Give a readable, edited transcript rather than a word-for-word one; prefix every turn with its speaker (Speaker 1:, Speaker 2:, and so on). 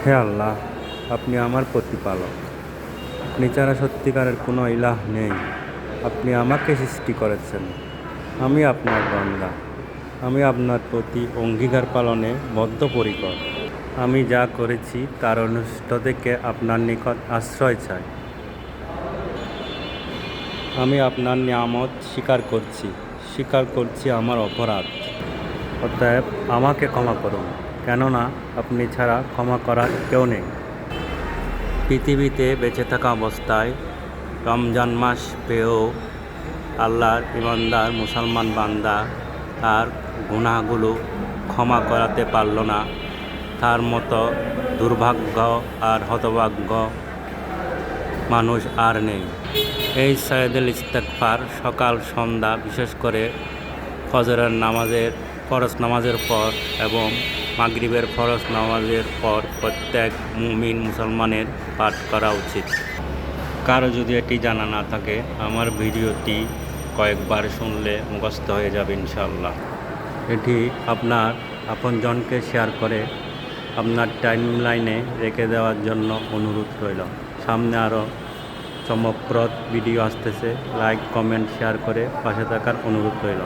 Speaker 1: হে আল্লাহ, আপনি আমার প্রতিপালক। আপনি ছাড়া সত্যিকারের কোনো ইলাহ নেই। আপনি আমাকে সৃষ্টি করেছেন। আমি আপনার বান্দা। আমি আপনার প্রতি অঙ্গীকার পালনে বদ্ধপরিকর। আমি যা করেছি তার অনিষ্ট থেকে আপনার নিকট আশ্রয় চাই। আমি আপনার নিয়ামত স্বীকার করছি আমার অপরাধ। অতএব আমাকে ক্ষমা করুন, কেননা আপনি ছাড়া ক্ষমা করার কেউ নেই। পৃথিবীতে বেঁচে থাকা অবস্থায় রমজান মাস পেয়েও আল্লাহর ইমানদার মুসলমান বান্দা তার গুনাহগুলো ক্ষমা করাতে পারল না। তার মতো দুর্ভাগ্য আর হতভাগ্য মানুষ আর নেই। এই সাইয়েদুল ইস্তেগফার সকাল সন্ধ্যা, বিশেষ করে ফজরের ফরজ নামাজের পর এবং মাগরিবের ফরজ নামাজের পর প্রত্যেক মুমিন মুসলমানের পাঠ করা উচিত। কারো যদি এটি জানা না থাকে, আমার ভিডিওটি কয়েকবার শুনলে মুখস্থ হয়ে যাবে ইনশাআল্লাহ। এটি আপনার আপনজনকে শেয়ার করে আপনার টাইমলাইনে রেখে দেওয়ার জন্য অনুরোধ রইল। সামনে আরও চমকপ্রদ ভিডিও আসতেছে। লাইক, কমেন্ট, শেয়ার করে পাশে থাকার অনুরোধ রইল।